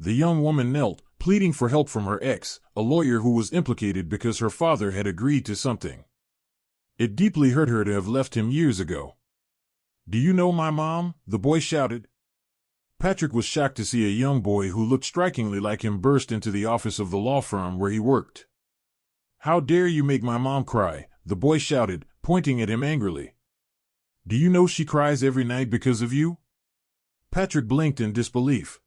The young woman knelt, pleading for help from her ex, a lawyer who was implicated because her father had agreed to something. It deeply hurt her to have left him years ago. "Do you know my mom?" the boy shouted. Patrick was shocked to see a young boy who looked strikingly like him burst into the office of the law firm where he worked. "How dare you make my mom cry?" the boy shouted, pointing at him angrily. "Do you know she cries every night because of you?" Patrick blinked in disbelief.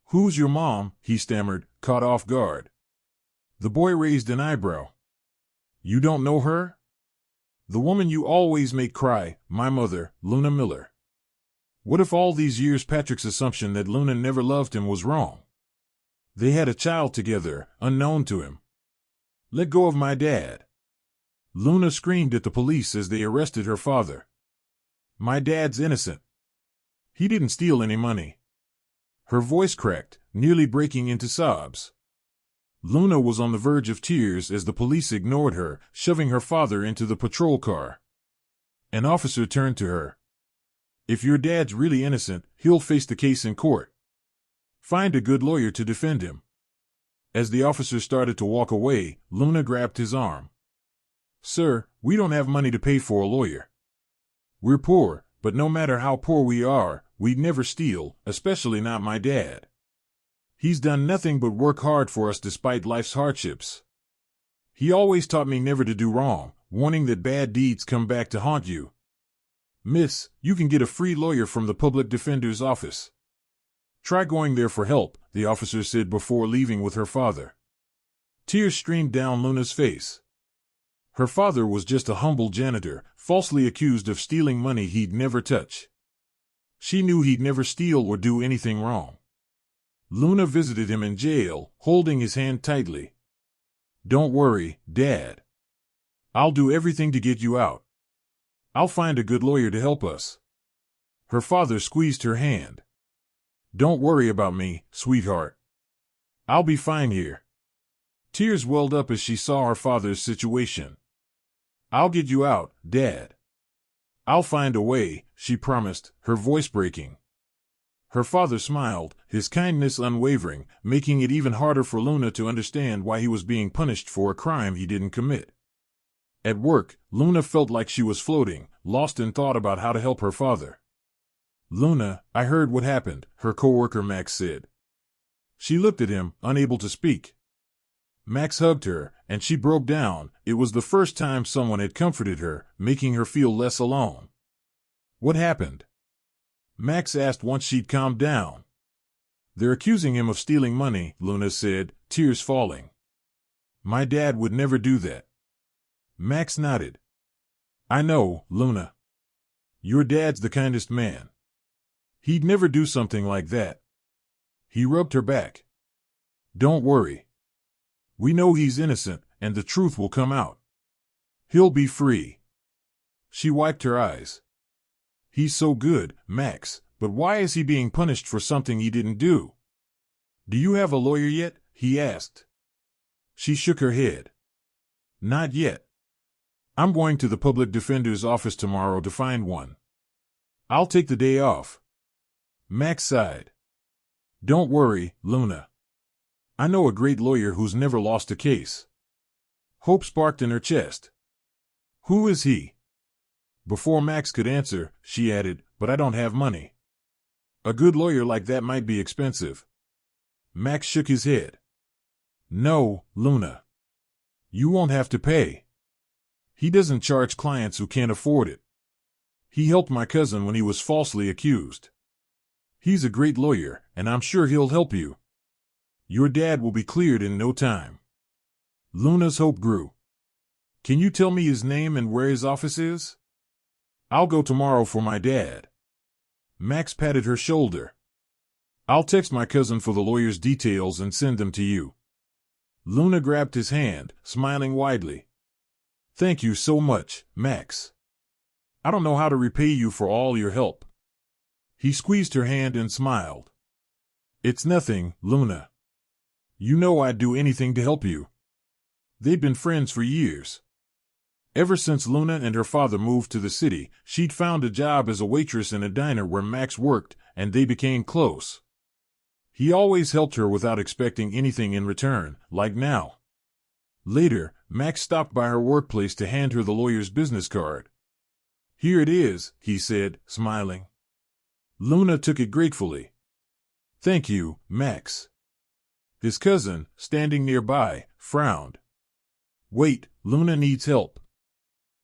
"Who's your mom?" he stammered, caught off guard. The boy raised an eyebrow. "You don't know her?" "The woman you always make cry, my mother, Luna Miller." What if all these years Patrick's assumption that Luna never loved him was wrong? They had a child together, unknown to him. "Let go of my dad." Luna screamed at the police as they arrested her father. "My dad's innocent. He didn't steal any money." Her voice cracked, nearly breaking into sobs. Luna was on the verge of tears as the police ignored her, shoving her father into the patrol car. An officer turned to her. "If your dad's really innocent, he'll face the case in court. Find a good lawyer to defend him." As the officer started to walk away, Luna grabbed his arm. "Sir, we don't have money to pay for a lawyer. We're poor, but no matter how poor we are, we'd never steal, especially not my dad. He's done nothing but work hard for us despite life's hardships. He always taught me never to do wrong, warning that bad deeds come back to haunt you. Miss, you can get a free lawyer from the public defender's office. Try going there for help," the officer said before leaving with her father. Tears streamed down Luna's face. Her father was just a humble janitor, falsely accused of stealing money he'd never touch. She knew he'd never steal or do anything wrong. Luna visited him in jail, holding his hand tightly. "Don't worry, Dad. I'll do everything to get you out. I'll find a good lawyer to help us." Her father squeezed her hand. "Don't worry about me, sweetheart. I'll be fine here." Tears welled up as she saw her father's situation. "I'll get you out, Dad. I'll find a way," she promised, her voice breaking. Her father smiled, his kindness unwavering, making it even harder for Luna to understand why he was being punished for a crime he didn't commit. At work, Luna felt like she was floating, lost in thought about how to help her father. "Luna, I heard what happened," her coworker Max said. She looked at him, unable to speak. Max hugged her, and she broke down. It was the first time someone had comforted her, making her feel less alone. "What happened?" Max asked once she'd calmed down. "They're accusing him of stealing money," Luna said, tears falling. "My dad would never do that." Max nodded. "I know, Luna. Your dad's the kindest man. He'd never do something like that." He rubbed her back. "Don't worry. We know he's innocent, and the truth will come out. He'll be free." She wiped her eyes. "He's so good, Max, but why is he being punished for something he didn't do?" "Do you have a lawyer yet?" he asked. She shook her head. "Not yet. I'm going to the public defender's office tomorrow to find one. I'll take the day off." Max sighed. "Don't worry, Luna. I know a great lawyer who's never lost a case." Hope sparked in her chest. "Who is he?" Before Max could answer, she added, "But I don't have money. A good lawyer like that might be expensive." Max shook his head. "No, Luna. You won't have to pay. He doesn't charge clients who can't afford it. He helped my cousin when he was falsely accused. He's a great lawyer, and I'm sure he'll help you. Your dad will be cleared in no time." Luna's hope grew. "Can you tell me his name and where his office is? I'll go tomorrow for my dad." Max patted her shoulder. "I'll text my cousin for the lawyer's details and send them to you." Luna grabbed his hand, smiling widely. "Thank you so much, Max. I don't know how to repay you for all your help." He squeezed her hand and smiled. "It's nothing, Luna. You know I'd do anything to help you." They'd been friends for years. Ever since Luna and her father moved to the city, she'd found a job as a waitress in a diner where Max worked, and they became close. He always helped her without expecting anything in return, like now. Later, Max stopped by her workplace to hand her the lawyer's business card. "Here it is," he said, smiling. Luna took it gratefully. "Thank you, Max." His cousin, standing nearby, frowned. "Wait, Luna needs help."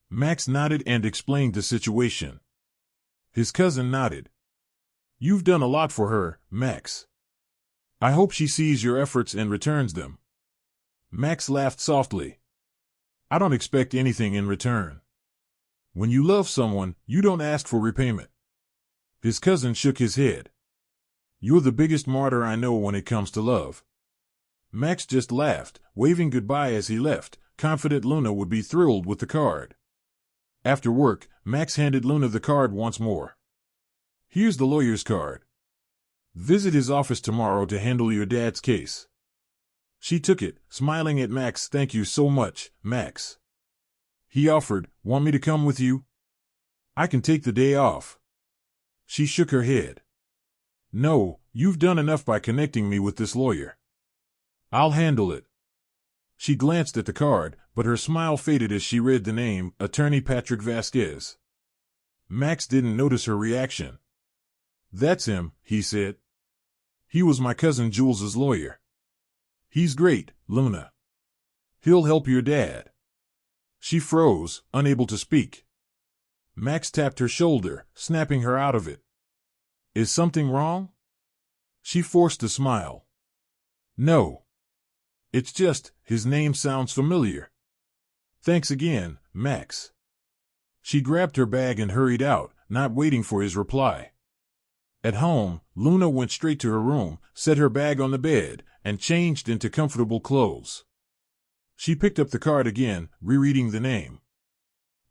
Max nodded and explained the situation. His cousin nodded. "You've done a lot for her, Max. I hope she sees your efforts and returns them." Max laughed softly. "I don't expect anything in return. When you love someone, you don't ask for repayment." His cousin shook his head. "You're the biggest martyr I know when it comes to love." Max just laughed, waving goodbye as he left, confident Luna would be thrilled with the card. After work, Max handed Luna the card once more. "Here's the lawyer's card. Visit his office tomorrow to handle your dad's case." She took it, smiling at Max. "Thank you so much, Max." He offered, "Want me to come with you? I can take the day off." She shook her head. "No, you've done enough by connecting me with this lawyer. I'll handle it." She glanced at the card, but her smile faded as she read the name, Attorney Patrick Vasquez. Max didn't notice her reaction. "That's him," he said. "He was my cousin Jules's lawyer. He's great, Luna. He'll help your dad." She froze, unable to speak. Max tapped her shoulder, snapping her out of it. "Is something wrong?" She forced a smile. "No. It's just, his name sounds familiar." "Thanks again, Max." She grabbed her bag and hurried out, not waiting for his reply. At home, Luna went straight to her room, set her bag on the bed, and changed into comfortable clothes. She picked up the card again, rereading the name.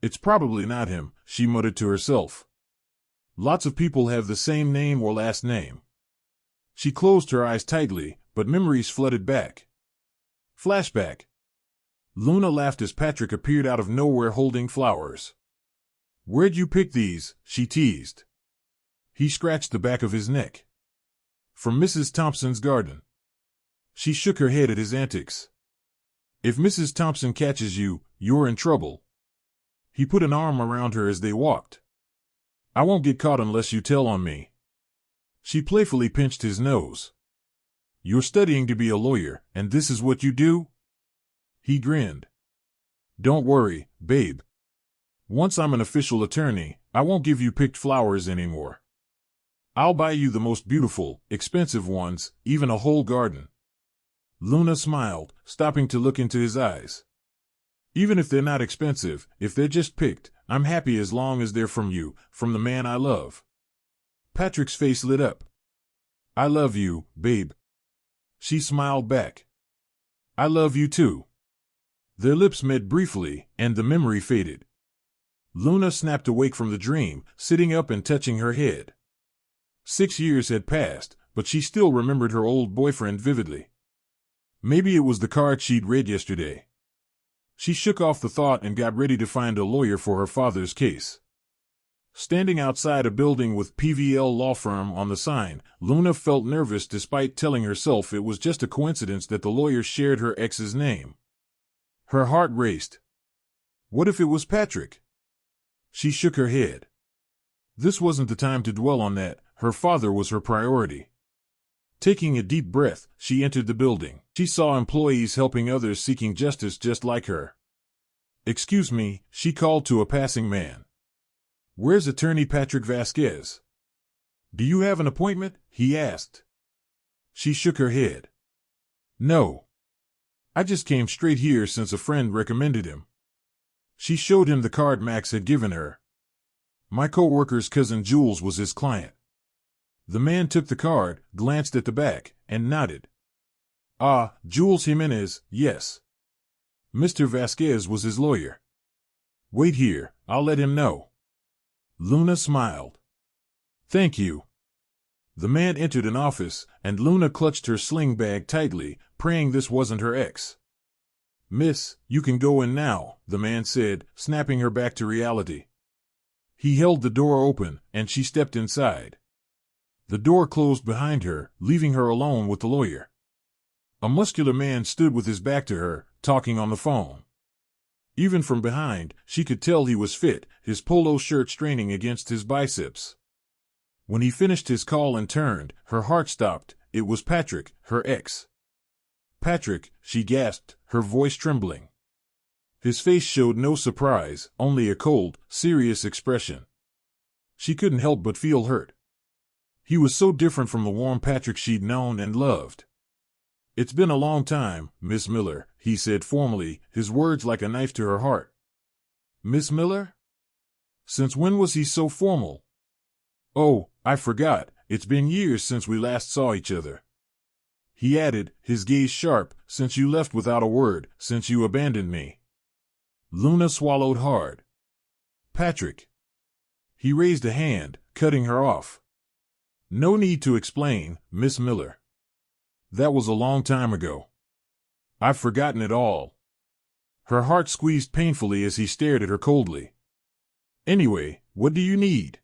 "It's probably not him," she muttered to herself. "Lots of people have the same name or last name." She closed her eyes tightly, but memories flooded back. Flashback. Luna laughed as Patrick appeared out of nowhere holding flowers. "Where'd you pick these?" she teased. He scratched the back of his neck. "From Mrs. Thompson's garden." She shook her head at his antics. "If Mrs. Thompson catches you, you're in trouble." He put an arm around her as they walked. "I won't get caught unless you tell on me." She playfully pinched his nose. "You're studying to be a lawyer, and this is what you do?" He grinned. "Don't worry, babe. Once I'm an official attorney, I won't give you picked flowers anymore. I'll buy you the most beautiful, expensive ones, even a whole garden." Luna smiled, stopping to look into his eyes. "Even if they're not expensive, if they're just picked, I'm happy as long as they're from you, from the man I love." Patrick's face lit up. "I love you, babe." She smiled back. "I love you too." Their lips met briefly, and the memory faded. Luna snapped awake from the dream, sitting up and touching her head. 6 years had passed, but she still remembered her old boyfriend vividly. Maybe it was the card she'd read yesterday. She shook off the thought and got ready to find a lawyer for her father's case. Standing outside a building with PVL Law Firm on the sign, Luna felt nervous despite telling herself it was just a coincidence that the lawyer shared her ex's name. Her heart raced. What if it was Patrick? She shook her head. This wasn't the time to dwell on that. Her father was her priority. Taking a deep breath, she entered the building. She saw employees helping others seeking justice just like her. "Excuse me," she called to a passing man. "Where's Attorney Patrick Vasquez?" "Do you have an appointment?" he asked. She shook her head. "No. I just came straight here since a friend recommended him." She showed him the card Max had given her. "My co-worker's cousin Jules was his client." The man took the card, glanced at the back, and nodded. "Ah, Jules Jimenez, yes. Mr. Vasquez was his lawyer." "Wait here, I'll let him know." Luna smiled. "Thank you." The man entered an office, and Luna clutched her sling bag tightly, praying this wasn't her ex. "Miss, you can go in now," the man said, snapping her back to reality. He held the door open, and she stepped inside. The door closed behind her, leaving her alone with the lawyer. A muscular man stood with his back to her, talking on the phone. Even from behind, she could tell he was fit, his polo shirt straining against his biceps. When he finished his call and turned, her heart stopped. It was Patrick, her ex. "Patrick," she gasped, her voice trembling. His face showed no surprise, only a cold, serious expression. She couldn't help but feel hurt. He was so different from the warm Patrick she'd known and loved. "It's been a long time, Miss Miller," he said formally, his words like a knife to her heart. "Miss Miller?" Since when was he so formal? "Oh, I forgot, it's been years since we last saw each other." He added, his gaze sharp, "Since you left without a word, since you abandoned me." Luna swallowed hard. "Patrick." He raised a hand, cutting her off. "No need to explain, Miss Miller. That was a long time ago. I've forgotten it all." Her heart squeezed painfully as he stared at her coldly. "Anyway, what do you need?"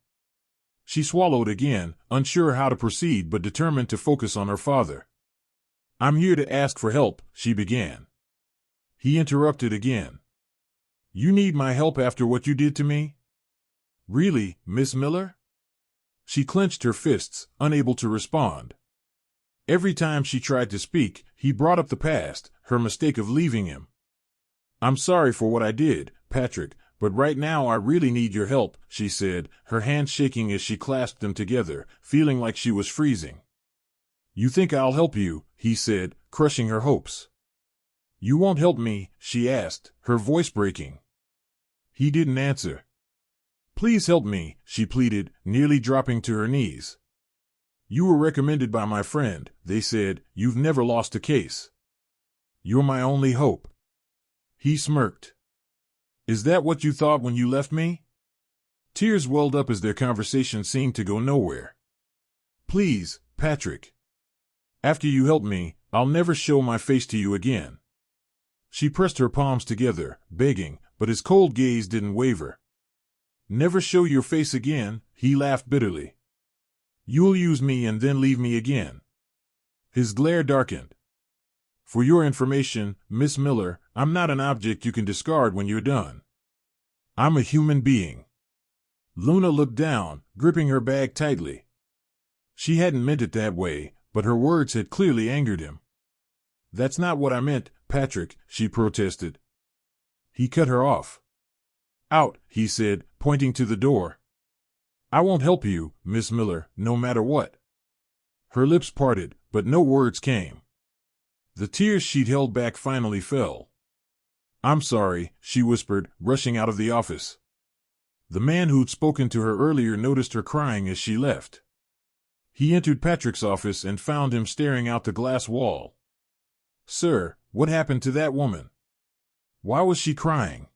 She swallowed again, unsure how to proceed but determined to focus on her father. "I'm here to ask for help," she began. He interrupted again. "You need my help after what you did to me?" "Really, Miss Miller?" She clenched her fists, unable to respond. Every time she tried to speak, he brought up the past, her mistake of leaving him. "I'm sorry for what I did, Patrick, but right now I really need your help," she said, her hands shaking as she clasped them together, feeling like she was freezing. "You think I'll help you," he said, crushing her hopes. "You won't help me?" she asked, her voice breaking. He didn't answer. "Please help me," she pleaded, nearly dropping to her knees. "You were recommended by my friend," they said. "You've never lost a case. You're my only hope." He smirked. "Is that what you thought when you left me?" Tears welled up as their conversation seemed to go nowhere. "Please, Patrick. After you help me, I'll never show my face to you again." She pressed her palms together, begging, but his cold gaze didn't waver. "Never show your face again?" He laughed bitterly. "You'll use me and then leave me again." His glare darkened. "For your information, Miss Miller, I'm not an object you can discard when you're done. I'm a human being." Luna looked down, gripping her bag tightly. She hadn't meant it that way, but her words had clearly angered him. "That's not what I meant, Patrick," she protested. He cut her off. "Out," he said, pointing to the door. "I won't help you, Miss Miller, no matter what." Her lips parted, but no words came. The tears she'd held back finally fell. "I'm sorry," she whispered, rushing out of the office. The man who'd spoken to her earlier noticed her crying as she left. He entered Patrick's office and found him staring out the glass wall. "Sir, what happened to that woman? Why was she crying?"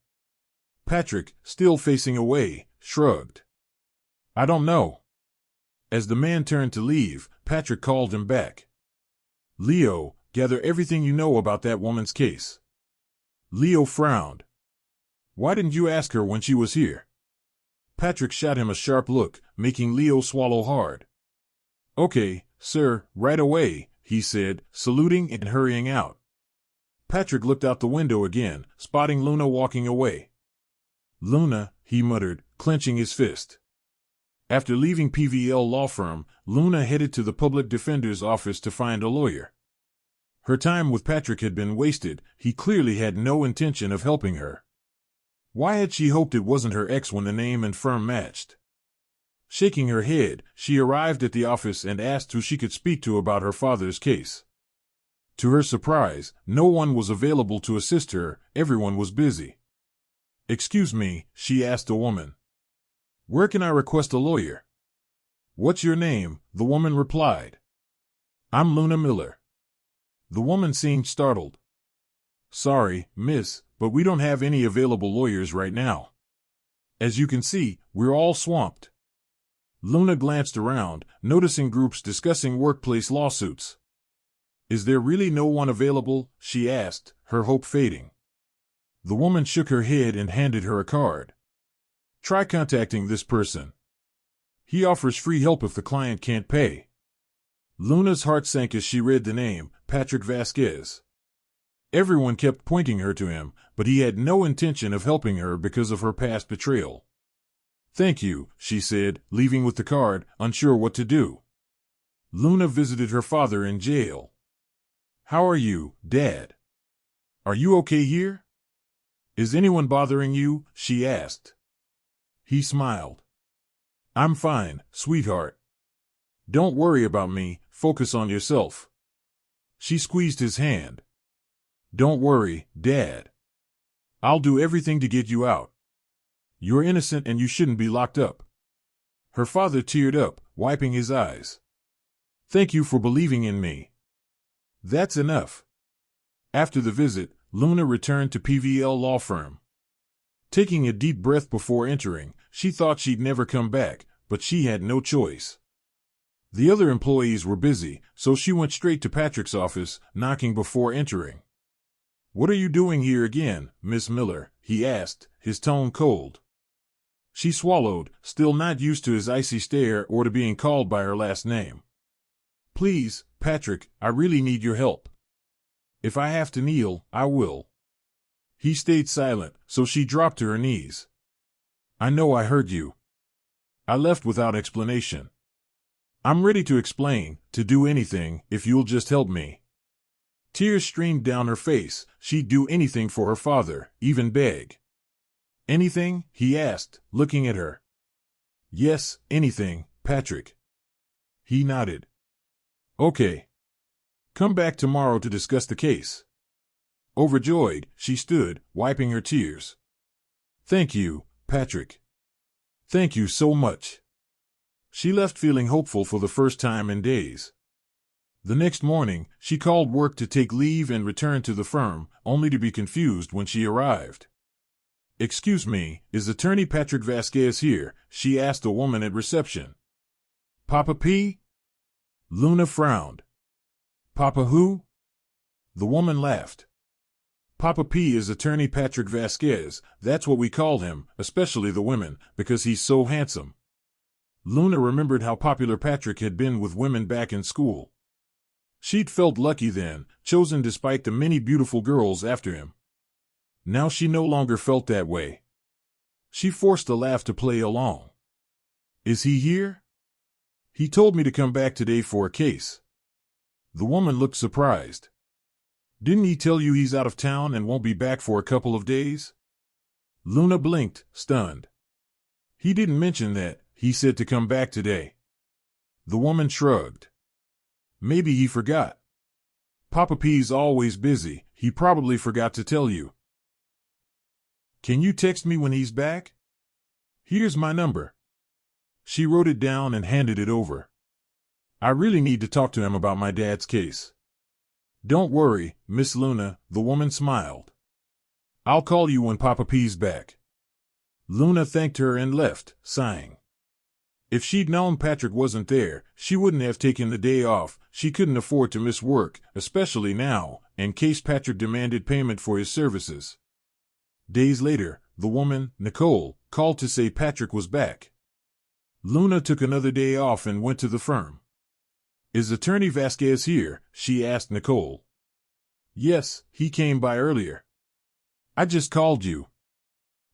Patrick, still facing away, shrugged. "I don't know." As the man turned to leave, Patrick called him back. "Leo, gather everything you know about that woman's case." Leo frowned. "Why didn't you ask her when she was here?" Patrick shot him a sharp look, making Leo swallow hard. "Okay, sir, right away," he said, saluting and hurrying out. Patrick looked out the window again, spotting Luna walking away. "Luna," he muttered, clenching his fist. After leaving PVL law firm, Luna headed to the public defender's office to find a lawyer. Her time with Patrick had been wasted. He clearly had no intention of helping her. Why had she hoped it wasn't her ex when the name and firm matched? Shaking her head, she arrived at the office and asked who she could speak to about her father's case. To her surprise, no one was available to assist her. Everyone was busy. "Excuse me," she asked a woman. "Where can I request a lawyer?" "What's your name?" the woman replied. "I'm Luna Miller." The woman seemed startled. "Sorry, miss, but we don't have any available lawyers right now. As you can see, we're all swamped." Luna glanced around, noticing groups discussing workplace lawsuits. "Is there really no one available?" she asked, her hope fading. The woman shook her head and handed her a card. "Try contacting this person." He offers free help if the client can't pay. Luna's heart sank as she read the name, Patrick Vasquez. Everyone kept pointing her to him, but he had no intention of helping her because of her past betrayal. Thank you, she said, leaving with the card, unsure what to do. Luna visited her father in jail. How are you, Dad? Are you okay here? Is anyone bothering you? She asked. He smiled. I'm fine, sweetheart. Don't worry about me, focus on yourself. She squeezed his hand. Don't worry, Dad. I'll do everything to get you out. You're innocent and you shouldn't be locked up. Her father teared up, wiping his eyes. Thank you for believing in me. That's enough. After the visit, Luna returned to PVL law firm. Taking a deep breath before entering, she thought she'd never come back, but she had no choice. The other employees were busy, so she went straight to Patrick's office, knocking before entering. What are you doing here again, Miss Miller? He asked, his tone cold. She swallowed, still not used to his icy stare or to being called by her last name. Please, Patrick, I really need your help. If I have to kneel, I will. He stayed silent, so she dropped to her knees. I know I hurt you. I left without explanation. I'm ready to explain, to do anything, if you'll just help me. Tears streamed down her face. She'd do anything for her father, even beg. Anything? He asked, looking at her. Yes, anything, Patrick. He nodded. Okay. Come back tomorrow to discuss the case. Overjoyed, she stood, wiping her tears. Thank you, Patrick. Thank you so much. She left feeling hopeful for the first time in days. The next morning, she called work to take leave and return to the firm, only to be confused when she arrived. Excuse me, is attorney Patrick Vasquez here? She asked a woman at reception. Papa P? Luna frowned. Papa who? The woman laughed. Papa P is attorney Patrick Vasquez, that's what we call him, especially the women, because he's so handsome. Luna remembered how popular Patrick had been with women back in school. She'd felt lucky then, chosen despite the many beautiful girls after him. Now she no longer felt that way. She forced a laugh to play along. Is he here? He told me to come back today for a case. The woman looked surprised. Didn't he tell you he's out of town and won't be back for a couple of days? Luna blinked, stunned. He didn't mention that, he said to come back today. The woman shrugged. Maybe he forgot. Papa P's always busy, he probably forgot to tell you. Can you text me when he's back? Here's my number. She wrote it down and handed it over. I really need to talk to him about my dad's case. Don't worry, Miss Luna, the woman smiled. I'll call you when Papa P's back. Luna thanked her and left, sighing. If she'd known Patrick wasn't there, she wouldn't have taken the day off. She couldn't afford to miss work, especially now, in case Patrick demanded payment for his services. Days later, the woman, Nicole, called to say Patrick was back. Luna took another day off and went to the firm. Is attorney Vasquez here? She asked Nicole. Yes, he came by earlier. I just called you.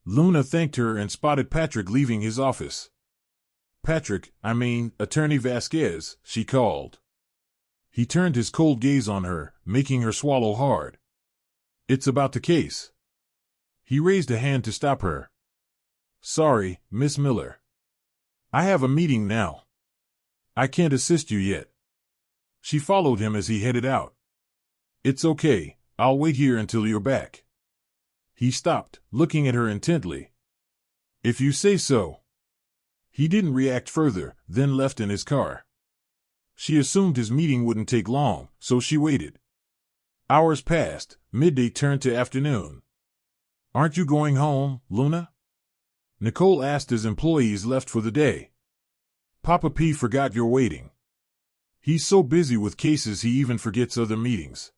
Luna thanked her and spotted Patrick leaving his office. Patrick, attorney Vasquez, she called. He turned his cold gaze on her, making her swallow hard. It's about the case. He raised a hand to stop her. Sorry, Miss Miller. I have a meeting now. I can't assist you yet. She followed him as he headed out. It's okay, I'll wait here until you're back. He stopped, looking at her intently. If you say so. He didn't react further, then left in his car. She assumed his meeting wouldn't take long, so she waited. Hours passed, midday turned to afternoon. Aren't you going home, Luna? Nicole asked as employees left for the day. Papa P forgot you're waiting. He's so busy with cases he even forgets other meetings.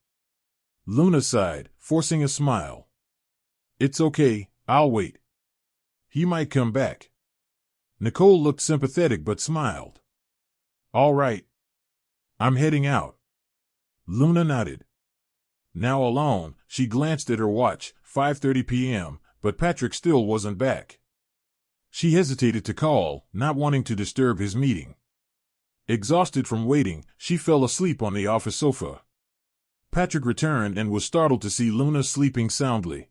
Luna sighed, forcing a smile. It's okay, I'll wait. He might come back. Nicole looked sympathetic but smiled. All right. I'm heading out. Luna nodded. Now alone, she glanced at her watch, 5:30 p.m., but Patrick still wasn't back. She hesitated to call, not wanting to disturb his meeting. Exhausted from waiting, she fell asleep on the office sofa. Patrick returned and was startled to see Luna sleeping soundly.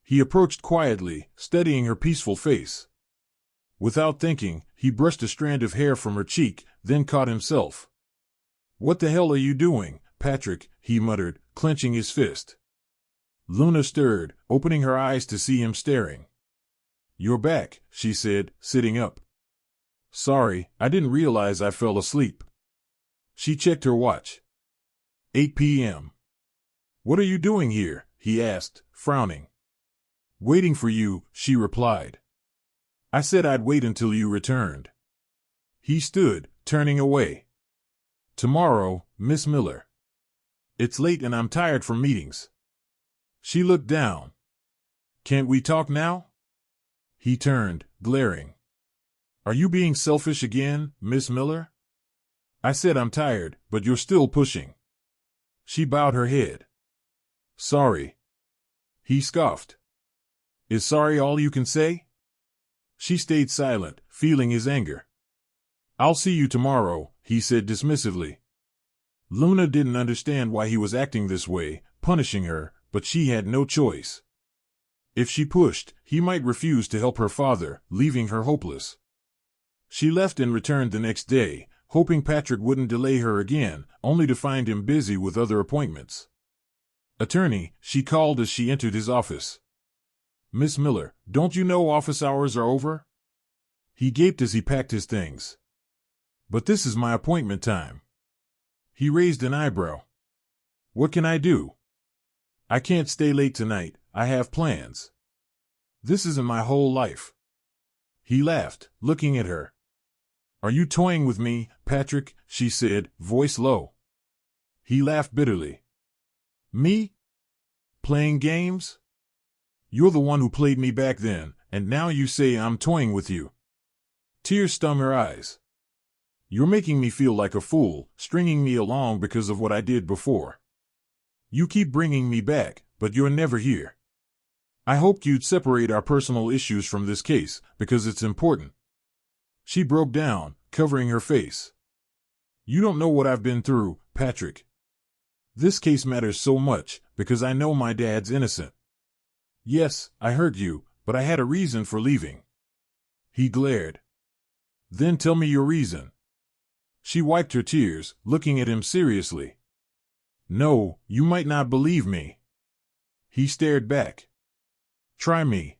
He approached quietly, studying her peaceful face. Without thinking, he brushed a strand of hair from her cheek, then caught himself. "What the hell are you doing, Patrick?" he muttered, clenching his fist. Luna stirred, opening her eyes to see him staring. "You're back," she said, sitting up. "Sorry, I didn't realize I fell asleep." She checked her watch. 8 p.m. "What are you doing here?" he asked, frowning. "Waiting for you," she replied. "I said I'd wait until you returned." He stood, turning away. "Tomorrow, Miss Miller. It's late and I'm tired from meetings." She looked down. "Can't we talk now?" He turned, glaring. "Are you being selfish again, Miss Miller? I said I'm tired, but you're still pushing." She bowed her head. "Sorry." He scoffed. "Is sorry all you can say?" She stayed silent, feeling his anger. "I'll see you tomorrow," he said dismissively. Luna didn't understand why he was acting this way, punishing her, but she had no choice. If she pushed, he might refuse to help her father, leaving her hopeless. She left and returned the next day, hoping Patrick wouldn't delay her again, only to find him busy with other appointments. "Attorney," she called as she entered his office. "Miss Miller, don't you know office hours are over?" He gaped as he packed his things. "But this is my appointment time." He raised an eyebrow. "What can I do?" "I can't stay late tonight, I have plans." "This isn't my whole life." He laughed, looking at her. "Are you toying with me, Patrick?" she said, voice low. He laughed bitterly. "Me? Playing games? You're the one who played me back then, and now you say I'm toying with you." Tears stung her eyes. "You're making me feel like a fool, stringing me along because of what I did before. You keep bringing me back, but you're never here. I hoped you'd separate our personal issues from this case, because it's important." She broke down, covering her face. "You don't know what I've been through, Patrick. This case matters so much, because I know my dad's innocent. Yes, I hurt you, but I had a reason for leaving." He glared. "Then tell me your reason." She wiped her tears, looking at him seriously. "No, you might not believe me." He stared back. "Try me."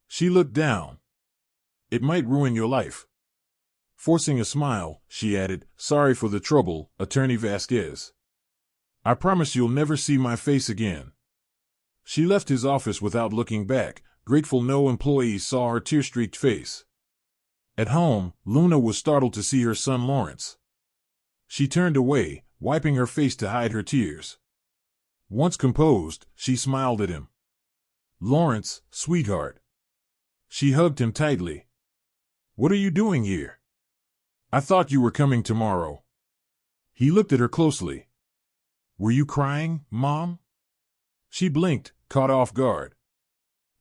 She looked down. "It might ruin your life." Forcing a smile, she added, "Sorry for the trouble, Attorney Vasquez. I promise you'll never see my face again." She left his office without looking back, grateful no employees saw her tear-streaked face. At home, Luna was startled to see her son Lawrence. She turned away, wiping her face to hide her tears. Once composed, she smiled at him. "Lawrence, sweetheart." She hugged him tightly. "What are you doing here?" "I thought you were coming tomorrow." He looked at her closely. "Were you crying, Mom?" She blinked, caught off guard.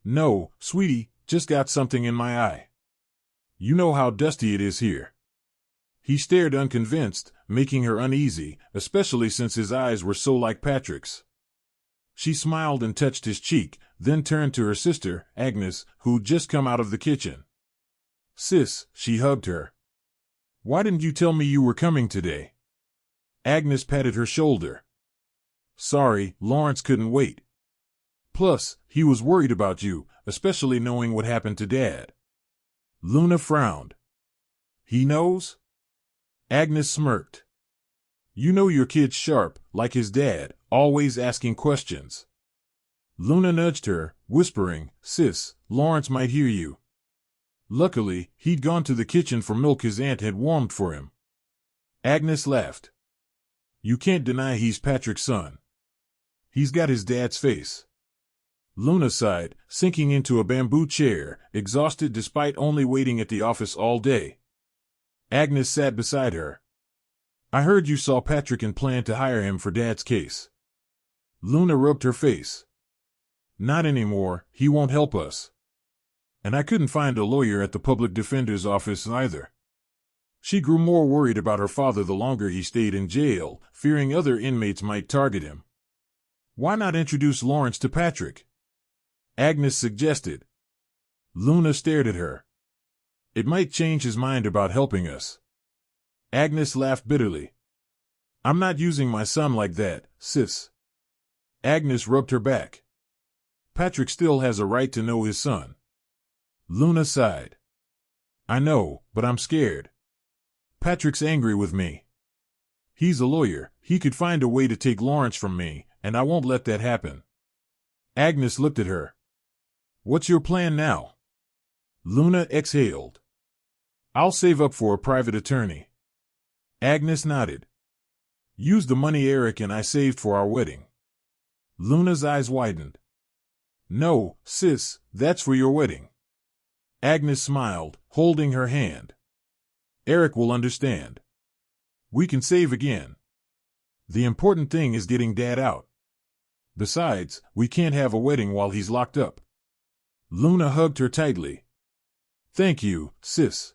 "No, sweetie, just got something in my eye. You know how dusty it is here." He stared unconvinced, making her uneasy, especially since his eyes were so like Patrick's. She smiled and touched his cheek, then turned to her sister, Agnes, who'd just come out of the kitchen. "Sis," she hugged her. "Why didn't you tell me you were coming today?" Agnes patted her shoulder. "Sorry, Lawrence couldn't wait. Plus, he was worried about you, especially knowing what happened to Dad." Luna frowned. "He knows?" Agnes smirked. "You know your kid's sharp, like his dad, always asking questions." Luna nudged her, whispering, "Sis, Lawrence might hear you." Luckily, he'd gone to the kitchen for milk his aunt had warmed for him. Agnes laughed. "You can't deny he's Patrick's son. He's got his dad's face." Luna sighed, sinking into a bamboo chair, exhausted despite only waiting at the office all day. Agnes sat beside her. I heard you saw Patrick and planned to hire him for Dad's case. Luna rubbed her face. Not anymore, he won't help us. And I couldn't find a lawyer at the public defender's office either. She grew more worried about her father the longer he stayed in jail, fearing other inmates might target him. Why not introduce Lawrence to Patrick? Agnes suggested. Luna stared at her. It might change his mind about helping us. Agnes laughed bitterly. I'm not using my son like that, sis. Agnes rubbed her back. Patrick still has a right to know his son. Luna sighed. I know, but I'm scared. Patrick's angry with me. He's a lawyer, he could find a way to take Lawrence from me, and I won't let that happen. Agnes looked at her. What's your plan now? Luna exhaled. I'll save up for a private attorney. Agnes nodded. Use the money Eric and I saved for our wedding. Luna's eyes widened. No, sis, that's for your wedding. Agnes smiled, holding her hand. Eric will understand. We can save again. The important thing is getting Dad out. Besides, we can't have a wedding while he's locked up. Luna hugged her tightly. Thank you, sis.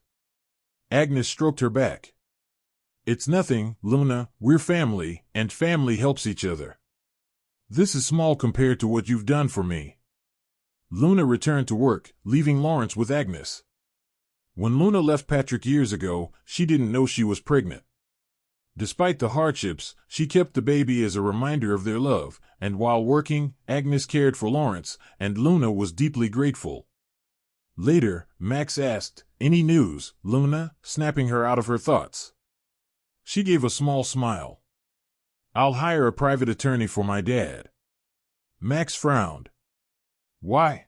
Agnes stroked her back. It's nothing, Luna, we're family, and family helps each other. This is small compared to what you've done for me. Luna returned to work, leaving Lawrence with Agnes. When Luna left Patrick years ago, she didn't know she was pregnant. Despite the hardships, she kept the baby as a reminder of their love, and while working, Agnes cared for Lawrence, and Luna was deeply grateful. Later, Max asked, Any news, Luna, snapping her out of her thoughts. She gave a small smile. I'll hire a private attorney for my dad. Max frowned. Why?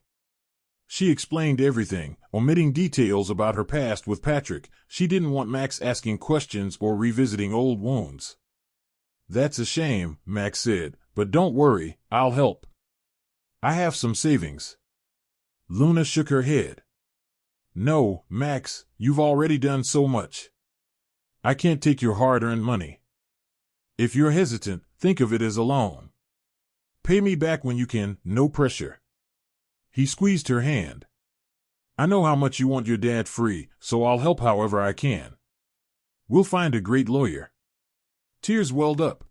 She explained everything, omitting details about her past with Patrick. She didn't want Max asking questions or revisiting old wounds. That's a shame, Max said, but don't worry, I'll help. I have some savings. Luna shook her head. No, Max, you've already done so much. I can't take your hard-earned money. If you're hesitant, think of it as a loan. Pay me back when you can, no pressure. He squeezed her hand. I know how much you want your dad free, so I'll help however I can. We'll find a great lawyer. Tears welled up.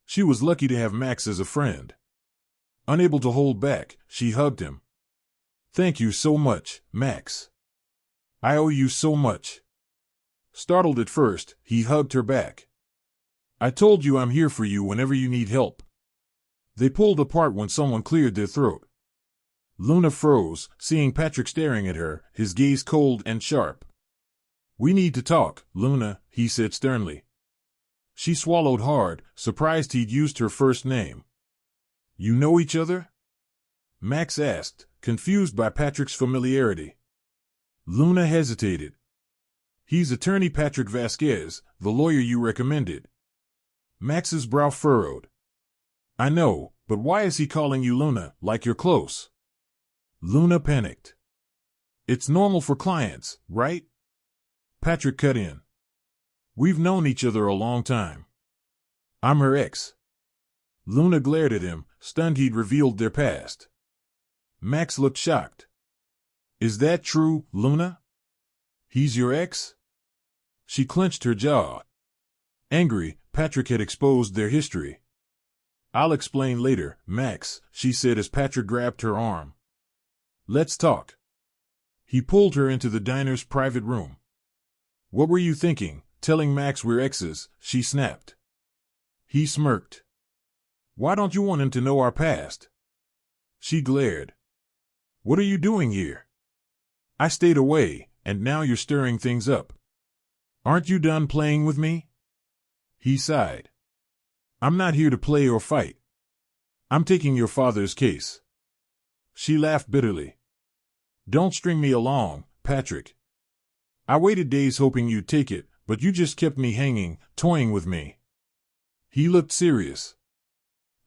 She was lucky to have Max as a friend. Unable to hold back, she hugged him. Thank you so much, Max. I owe you so much. Startled at first, he hugged her back. I told you I'm here for you whenever you need help. They pulled apart when someone cleared their throat. Luna froze, seeing Patrick staring at her, his gaze cold and sharp. We need to talk, Luna, he said sternly. She swallowed hard, surprised he'd used her first name. You know each other? Max asked, confused by Patrick's familiarity. Luna hesitated. He's attorney Patrick Vasquez, the lawyer you recommended. Max's brow furrowed. I know, but why is he calling you Luna, like you're close? Luna panicked. It's normal for clients, right? Patrick cut in. We've known each other a long time. I'm her ex. Luna glared at him, stunned he'd revealed their past. Max looked shocked. Is that true, Luna? He's your ex? She clenched her jaw. Angry, Patrick had exposed their history. I'll explain later, Max, she said as Patrick grabbed her arm. Let's talk. He pulled her into the diner's private room. What were you thinking, telling Max we're exes? She snapped. He smirked. Why don't you want him to know our past? She glared. What are you doing here? I stayed away, and now you're stirring things up. Aren't you done playing with me? He sighed. I'm not here to play or fight. I'm taking your father's case. She laughed bitterly. Don't string me along, Patrick. I waited days hoping you'd take it, but you just kept me hanging, toying with me. He looked serious.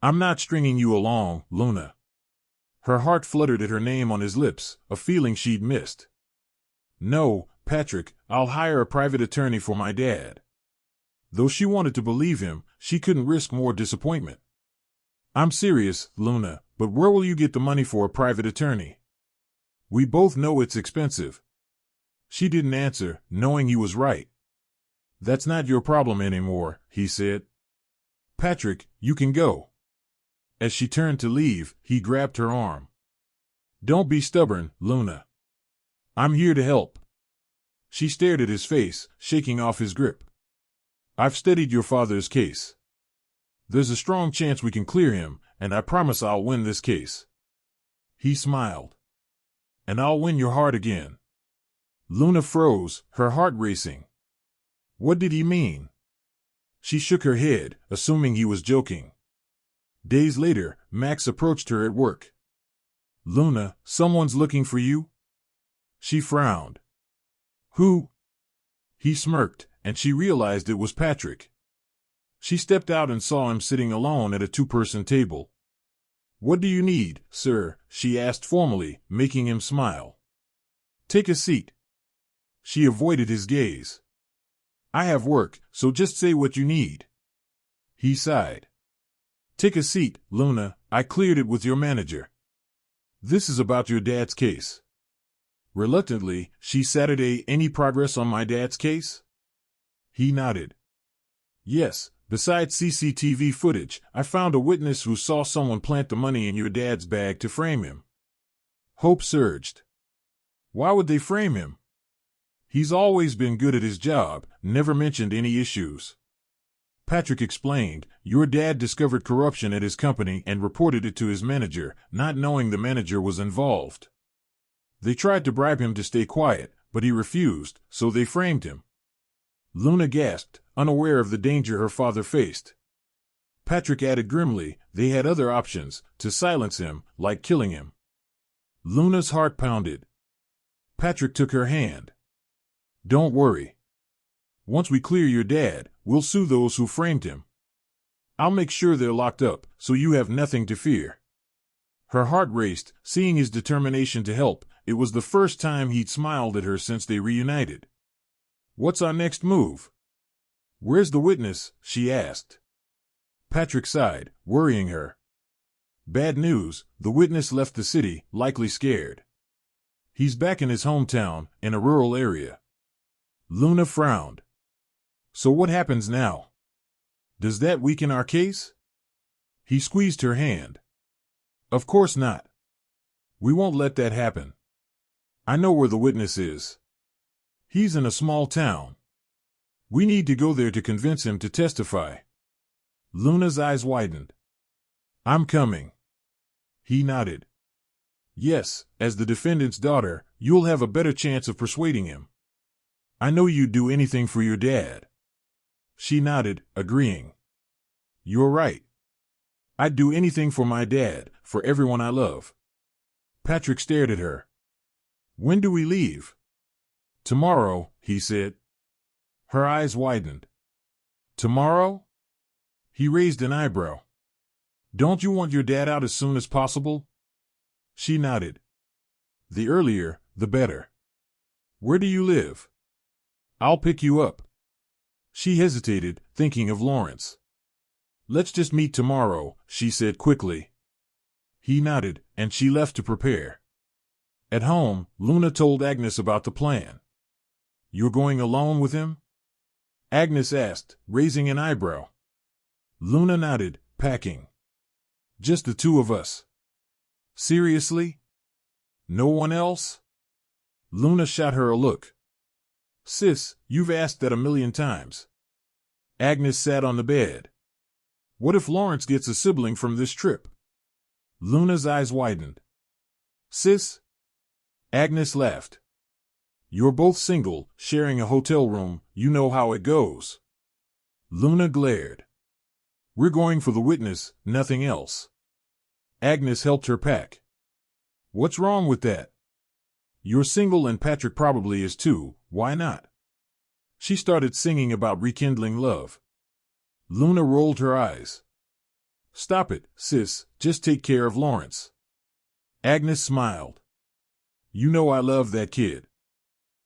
I'm not stringing you along, Luna. Her heart fluttered at her name on his lips, a feeling she'd missed. No, Patrick, I'll hire a private attorney for my dad. Though she wanted to believe him, she couldn't risk more disappointment. I'm serious, Luna, but where will you get the money for a private attorney? We both know it's expensive. She didn't answer, knowing he was right. That's not your problem anymore, he said. Patrick, you can go. As she turned to leave, he grabbed her arm. Don't be stubborn, Luna. I'm here to help. She stared at his face, shaking off his grip. I've studied your father's case. There's a strong chance we can clear him, and I promise I'll win this case. He smiled. And I'll win your heart again. Luna froze, her heart racing. What did he mean? She shook her head, assuming he was joking. Days later, Max approached her at work. Luna, someone's looking for you? She frowned. Who? He smirked, and she realized it was Patrick. She stepped out and saw him sitting alone at a two-person table. What do you need, sir? She asked formally, making him smile. Take a seat. She avoided his gaze. I have work, so just say what you need. He sighed. Take a seat, Luna, I cleared it with your manager. This is about your dad's case. Reluctantly, she Saturday, any progress on my dad's case? He nodded. Yes, besides CCTV footage, I found a witness who saw someone plant the money in your dad's bag to frame him. Hope surged. Why would they frame him? He's always been good at his job, never mentioned any issues. Patrick explained, your dad discovered corruption at his company and reported it to his manager, not knowing the manager was involved. They tried to bribe him to stay quiet, but he refused, so they framed him. Luna gasped, unaware of the danger her father faced. Patrick added grimly, they had other options, to silence him, like killing him. Luna's heart pounded. Patrick took her hand. Don't worry. Once we clear your dad, we'll sue those who framed him. I'll make sure they're locked up, so you have nothing to fear. Her heart raced, seeing his determination to help. It was the first time he'd smiled at her since they reunited. What's our next move? Where's the witness? She asked. Patrick sighed, worrying her. Bad news, the witness left the city, likely scared. He's back in his hometown, in a rural area. Luna frowned. So what happens now? Does that weaken our case? He squeezed her hand. Of course not. We won't let that happen. I know where the witness is. He's in a small town. We need to go there to convince him to testify. Luna's eyes widened. I'm coming. He nodded. Yes, as the defendant's daughter, you'll have a better chance of persuading him. I know you'd do anything for your dad. She nodded, agreeing. You're right. I'd do anything for my dad, for everyone I love. Patrick stared at her. When do we leave? Tomorrow, he said. Her eyes widened. Tomorrow? He raised an eyebrow. Don't you want your dad out as soon as possible? She nodded. The earlier, the better. Where do you live? I'll pick you up. She hesitated, thinking of Lawrence. Let's just meet tomorrow, she said quickly. He nodded, and she left to prepare. At home, Luna told Agnes about the plan. You're going alone with him? Agnes asked, raising an eyebrow. Luna nodded, packing. Just the two of us. Seriously? No one else? Luna shot her a look. Sis, you've asked that 1,000,000 times. Agnes sat on the bed. What if Lawrence gets a sibling from this trip? Luna's eyes widened. Sis? Agnes laughed. You're both single, sharing a hotel room, you know how it goes. Luna glared. We're going for the witness, nothing else. Agnes helped her pack. What's wrong with that? You're single and Patrick probably is too, why not? She started singing about rekindling love. Luna rolled her eyes. Stop it, sis, just take care of Lawrence. Agnes smiled. You know I love that kid.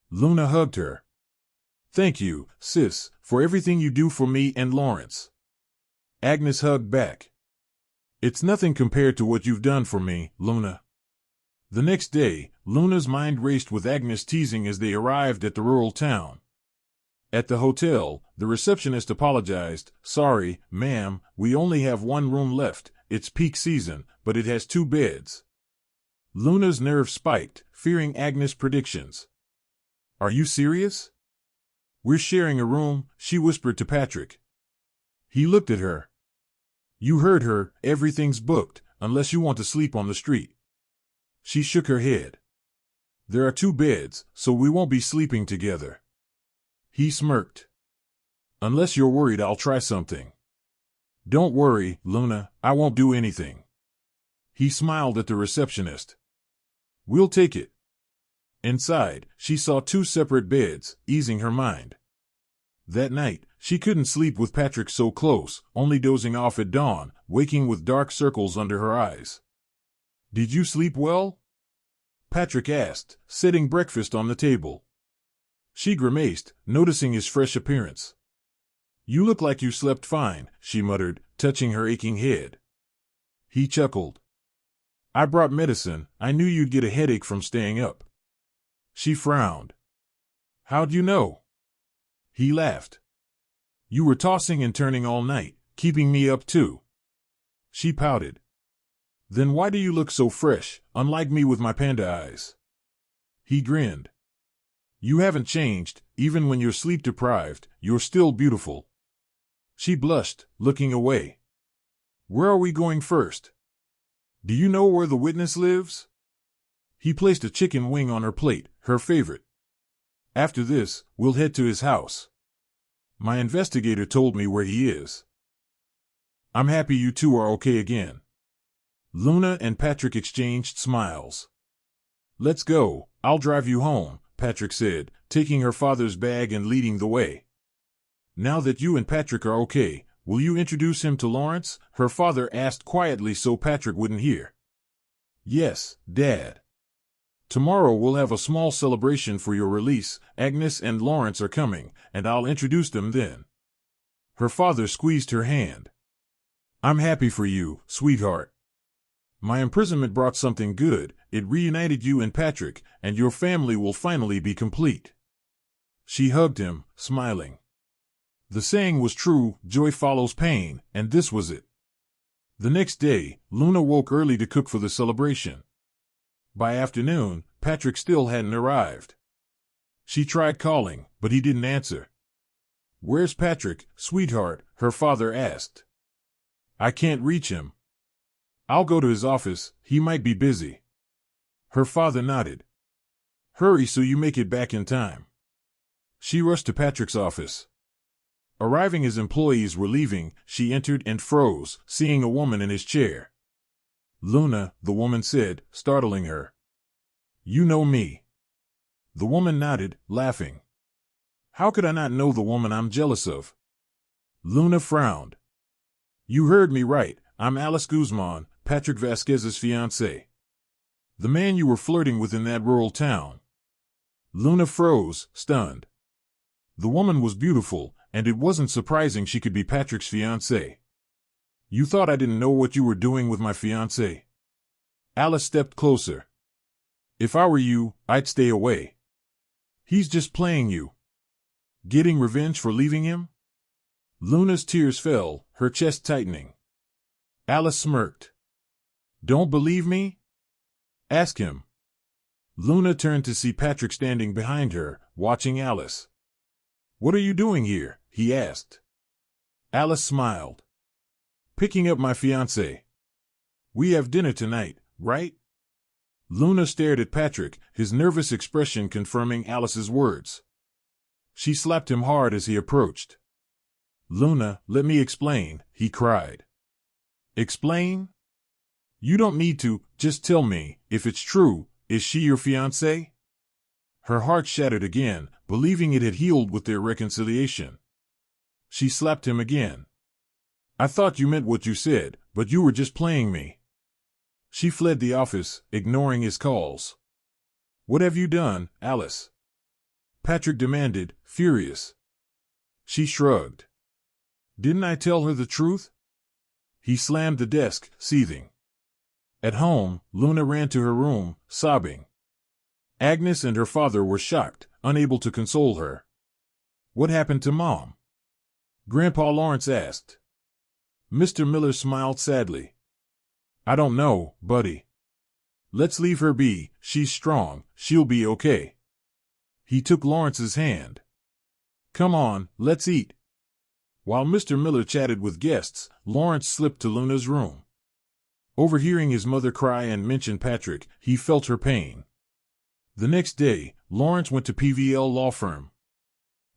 Luna hugged her. Thank you, sis, for everything you do for me and Lawrence. Agnes hugged back. It's nothing compared to what you've done for me, Luna. The next day, Luna's mind raced with Agnes teasing as they arrived at the rural town. At the hotel, the receptionist apologized. Sorry, ma'am, we only have one room left. It's peak season, but it has 2 beds. Luna's nerves spiked, fearing Agnes' predictions. Are you serious? We're sharing a room, she whispered to Patrick. He looked at her. You heard her, everything's booked, unless you want to sleep on the street. She shook her head. There are 2 beds, so we won't be sleeping together. He smirked. Unless you're worried, I'll try something. Don't worry, Luna, I won't do anything. He smiled at the receptionist. We'll take it. Inside, she saw 2 separate beds, easing her mind. That night, she couldn't sleep with Patrick so close, only dozing off at dawn, waking with dark circles under her eyes. Did you sleep well? Patrick asked, setting breakfast on the table. She grimaced, noticing his fresh appearance. You look like you slept fine, she muttered, touching her aching head. He chuckled. I brought medicine. I knew you'd get a headache from staying up. She frowned. How'd you know? He laughed. You were tossing and turning all night, keeping me up too. She pouted. Then why do you look so fresh, unlike me with my panda eyes? He grinned. You haven't changed, even when you're sleep-deprived, you're still beautiful. She blushed, looking away. Where are we going first? Do you know where the witness lives? He placed a chicken wing on her plate, her favorite. After this, we'll head to his house. My investigator told me where he is. I'm happy you two are okay again. Luna and Patrick exchanged smiles. Let's go, I'll drive you home, Patrick said, taking her father's bag and leading the way. Now that you and Patrick are okay, will you introduce him to Lawrence? Her father asked quietly so Patrick wouldn't hear. Yes, Dad. Tomorrow we'll have a small celebration for your release. Agnes and Lawrence are coming, and I'll introduce them then. Her father squeezed her hand. I'm happy for you, sweetheart. My imprisonment brought something good. It reunited you and Patrick, and your family will finally be complete. She hugged him, smiling. The saying was true, joy follows pain, and this was it. The next day, Luna woke early to cook for the celebration. By afternoon, Patrick still hadn't arrived. She tried calling, but he didn't answer. Where's Patrick, sweetheart? Her father asked. I can't reach him. I'll go to his office, he might be busy. Her father nodded. Hurry so you make it back in time. She rushed to Patrick's office. Arriving as employees were leaving, she entered and froze, seeing a woman in his chair. Luna, the woman said, startling her. You know me. The woman nodded, laughing. How could I not know the woman I'm jealous of? Luna frowned. You heard me right, I'm Alice Guzman, Patrick Vasquez's fiancée. The man you were flirting with in that rural town. Luna froze, stunned. The woman was beautiful, and it wasn't surprising she could be Patrick's fiancée. You thought I didn't know what you were doing with my fiancé? Alice stepped closer. If I were you, I'd stay away. He's just playing you. Getting revenge for leaving him? Luna's tears fell, her chest tightening. Alice smirked. Don't believe me? Ask him. Luna turned to see Patrick standing behind her, watching Alice. What are you doing here? He asked. Alice smiled. Picking up my fiancé. We have dinner tonight, right? Luna stared at Patrick, his nervous expression confirming Alice's words. She slapped him hard as he approached. Luna, let me explain, he cried. Explain? You don't need to, just tell me, if it's true, is she your fiancé? Her heart shattered again, believing it had healed with their reconciliation. She slapped him again. I thought you meant what you said, but you were just playing me. She fled the office, ignoring his calls. "What have you done, Alice?" Patrick demanded, furious. She shrugged. "Didn't I tell her the truth?" He slammed the desk, seething. At home, Luna ran to her room, sobbing. Agnes and her father were shocked, unable to console her. "What happened to Mom?" Grandpa Lawrence asked. Mr. Miller smiled sadly. "I don't know, buddy. Let's leave her be, she's strong, she'll be okay." He took Lawrence's hand. "Come on, let's eat." While Mr. Miller chatted with guests, Lawrence slipped to Luna's room. Overhearing his mother cry and mention Patrick, he felt her pain. The next day, Lawrence went to PVL law firm.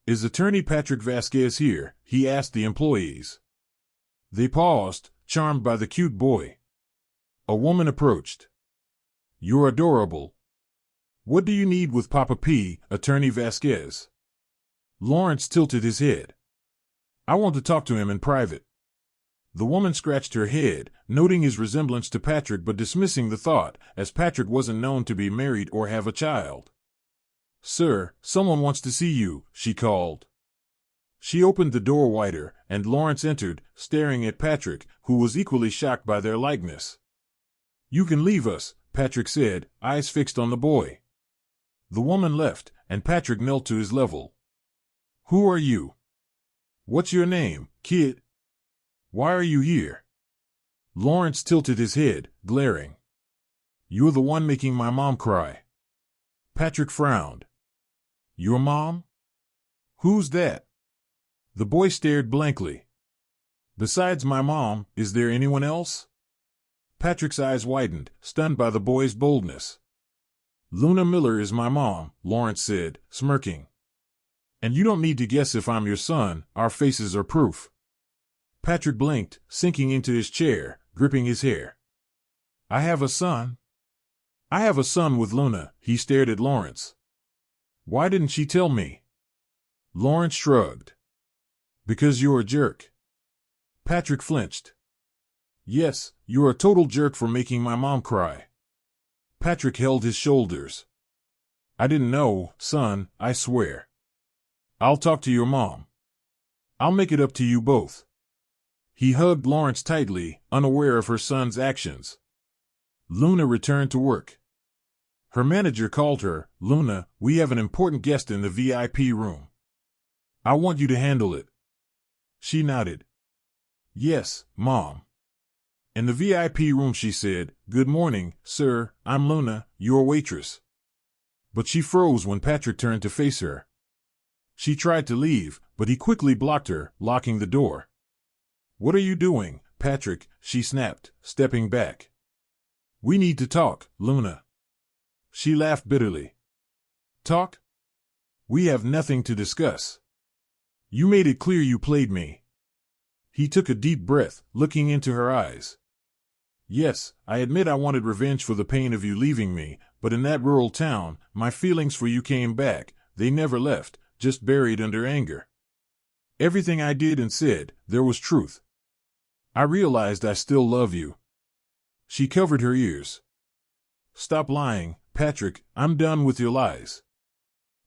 "Is attorney Patrick Vasquez here?" he asked the employees. They paused, charmed by the cute boy. A woman approached. "You're adorable. What do you need with Papa P, Attorney Vasquez?" Lawrence tilted his head. "I want to talk to him in private." The woman scratched her head, noting his resemblance to Patrick but dismissing the thought, as Patrick wasn't known to be married or have a child. "Sir, someone wants to see you," she called. She opened the door wider, and Lawrence entered, staring at Patrick, who was equally shocked by their likeness. "You can leave us," Patrick said, eyes fixed on the boy. The woman left, and Patrick knelt to his level. "Who are you? What's your name, kid? Why are you here?" Lawrence tilted his head, glaring. "You're the one making my mom cry." Patrick frowned. "Your mom? Who's that?" The boy stared blankly. "Besides my mom, is there anyone else?" Patrick's eyes widened, stunned by the boy's boldness. "Luna Miller is my mom," Lawrence said, smirking. "And you don't need to guess if I'm your son, our faces are proof." Patrick blinked, sinking into his chair, gripping his hair. "I have a son?" "I have a son with Luna," he stared at Lawrence. "Why didn't she tell me?" Lawrence shrugged. "Because you're a jerk." Patrick flinched. "Yes, you're a total jerk for making my mom cry." Patrick held his shoulders. "I didn't know, son, I swear. I'll talk to your mom. I'll make it up to you both." He hugged Lawrence tightly, unaware of her son's actions. Luna returned to work. Her manager called her. "Luna, we have an important guest in the VIP room. I want you to handle it." She nodded. "Yes, Mom." In the VIP room she said, "Good morning, sir, I'm Luna, your waitress." But she froze when Patrick turned to face her. She tried to leave, but he quickly blocked her, locking the door. "What are you doing, Patrick?" she snapped, stepping back. "We need to talk, Luna." She laughed bitterly. "Talk? We have nothing to discuss. You made it clear you played me." He took a deep breath, looking into her eyes. "Yes, I admit I wanted revenge for the pain of you leaving me, but in that rural town, my feelings for you came back. They never left, just buried under anger. Everything I did and said, there was truth. I realized I still love you." She covered her ears. "Stop lying, Patrick, I'm done with your lies."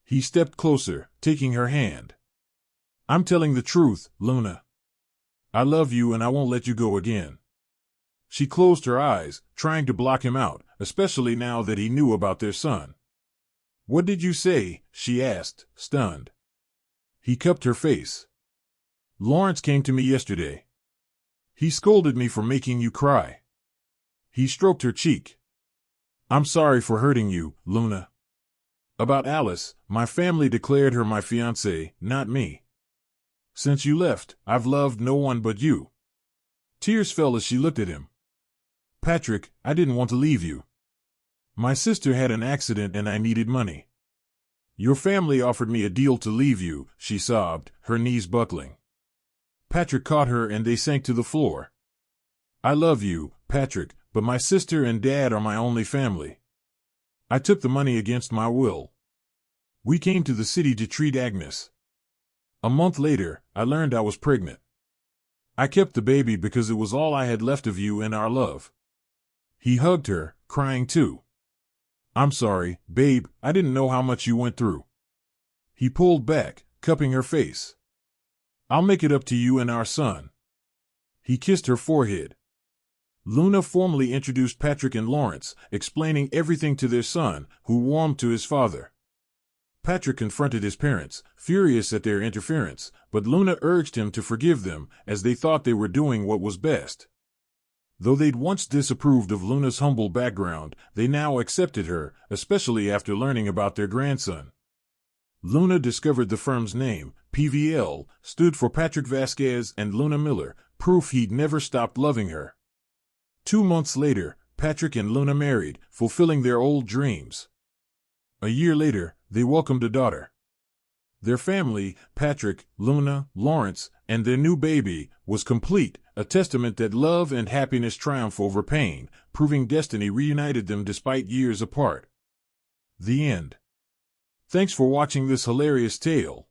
He stepped closer, taking her hand. "I'm telling the truth, Luna. I love you and I won't let you go again." She closed her eyes, trying to block him out, especially now that he knew about their son. "What did you say?" she asked, stunned. He cupped her face. "Lawrence came to me yesterday. He scolded me for making you cry." He stroked her cheek. "I'm sorry for hurting you, Luna. About Alice, my family declared her my fiancée, not me. Since you left, I've loved no one but you." Tears fell as she looked at him. "Patrick, I didn't want to leave you. My sister had an accident and I needed money. Your family offered me a deal to leave you," she sobbed, her knees buckling. Patrick caught her and they sank to the floor. "I love you, Patrick, but my sister and dad are my only family. I took the money against my will. We came to the city to treat Agnes. A month later, I learned I was pregnant. I kept the baby because it was all I had left of you and our love." He hugged her, crying too. I'm sorry, babe, I didn't know how much you went through. He pulled back, cupping her face. I'll make it up to you and our son. He kissed her forehead. Luna formally introduced Patrick and Lawrence, explaining everything to their son, who warmed to his father. Patrick confronted his parents, furious at their interference, but Luna urged him to forgive them, as they thought they were doing what was best. Though they'd once disapproved of Luna's humble background, they now accepted her, especially after learning about their grandson. Luna discovered the firm's name, PVL, stood for Patrick Vasquez and Luna Miller, proof he'd never stopped loving her. 2 months later, Patrick and Luna married, fulfilling their old dreams. A year later, they welcomed a daughter. Their family, Patrick, Luna, Lawrence, and their new baby, was complete, a testament that love and happiness triumph over pain, proving destiny reunited them despite years apart. The end. Thanks for watching this hilarious tale.